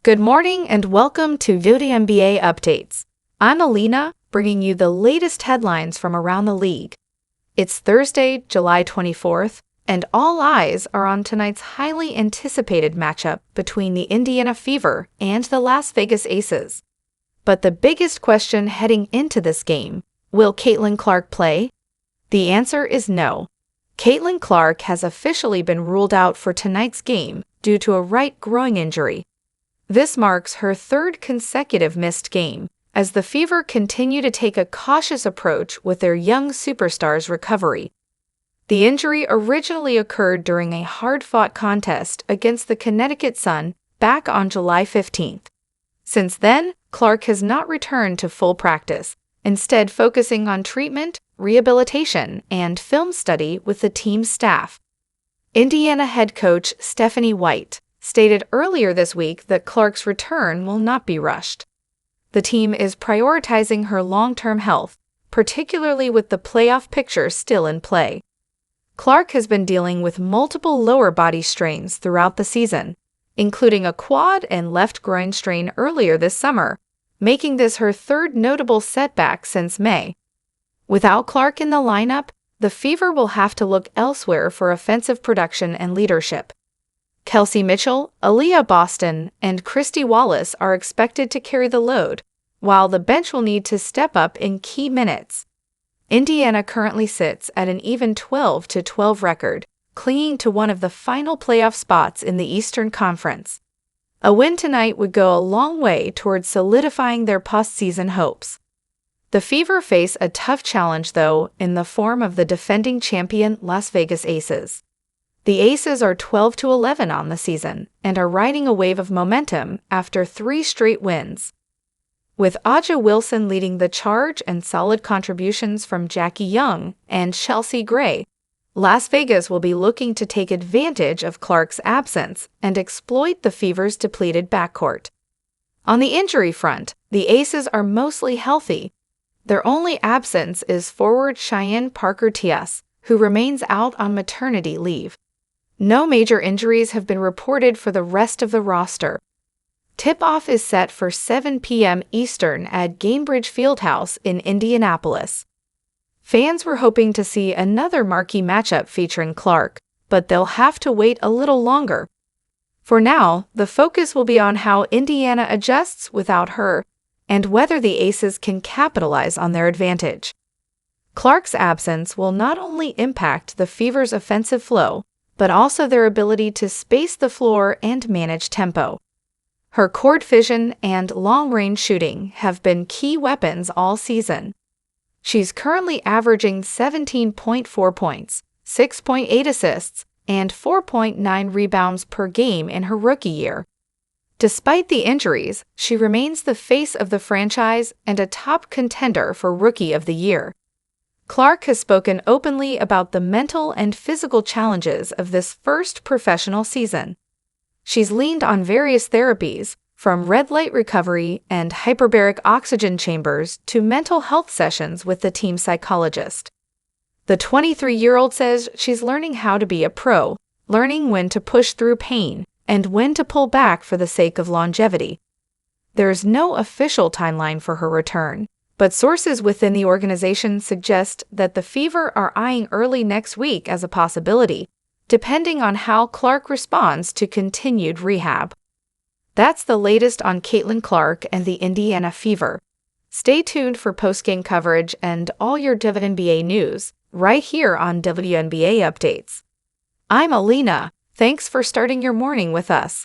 Good morning and welcome to WNBA Updates. I'm Alina, bringing you the latest headlines from around the league. It's Thursday, July 24th, and all eyes are on tonight's highly anticipated matchup between the Indiana Fever and the Las Vegas Aces. But the biggest question heading into this game, will Caitlin Clark play? The answer is no. Caitlin Clark has officially been ruled out for tonight's game due to a right groin injury. This marks her third consecutive missed game, as the Fever continue to take a cautious approach with their young superstar's recovery. The injury originally occurred during a hard-fought contest against the Connecticut Sun back on July 15th. Since then, Clark has not returned to full practice, instead focusing on treatment, rehabilitation, and film study with the team's staff. Indiana head coach Stephanie White stated earlier this week that Clark's return will not be rushed. The team is prioritizing her long-term health, particularly with the playoff picture still in play. Clark has been dealing with multiple lower body strains throughout the season, including a quad and left groin strain earlier this summer, making this her third notable setback since May. Without Clark in the lineup, the Fever will have to look elsewhere for offensive production and leadership. Kelsey Mitchell, Aaliyah Boston, and Christy Wallace are expected to carry the load, while the bench will need to step up in key minutes. Indiana currently sits at an even 12-12 record, clinging to one of the final playoff spots in the Eastern Conference. A win tonight would go a long way towards solidifying their postseason hopes. The Fever face a tough challenge, though, in the form of the defending champion Las Vegas Aces. The Aces are 12-11 on the season and are riding a wave of momentum after 3 straight wins. With Aja Wilson leading the charge and solid contributions from Jackie Young and Chelsea Gray, Las Vegas will be looking to take advantage of Clark's absence and exploit the Fever's depleted backcourt. On the injury front, the Aces are mostly healthy. Their only absence is forward Cheyenne Parker-Tias, who remains out on maternity leave. No major injuries have been reported for the rest of the roster. Tip-off is set for 7 p.m. Eastern at Gainbridge Fieldhouse in Indianapolis. Fans were hoping to see another marquee matchup featuring Clark, but they'll have to wait a little longer. For now, the focus will be on how Indiana adjusts without her and whether the Aces can capitalize on their advantage. Clark's absence will not only impact the Fever's offensive flow, but also their ability to space the floor and manage tempo. Her court vision and long-range shooting have been key weapons all season. She's currently averaging 17.4 points, 6.8 assists, and 4.9 rebounds per game in her rookie year. Despite the injuries, she remains the face of the franchise and a top contender for Rookie of the Year. Clark has spoken openly about the mental and physical challenges of this first professional season. She's leaned on various therapies, from red light recovery and hyperbaric oxygen chambers to mental health sessions with the team psychologist. The 23-year-old says she's learning how to be a pro, learning when to push through pain, and when to pull back for the sake of longevity. There's no official timeline for her return, but sources within the organization suggest that the Fever are eyeing early next week as a possibility, depending on how Clark responds to continued rehab. That's the latest on Caitlin Clark and the Indiana Fever. Stay tuned for post-game coverage and all your WNBA news right here on WNBA Updates. I'm Alina. Thanks for starting your morning with us.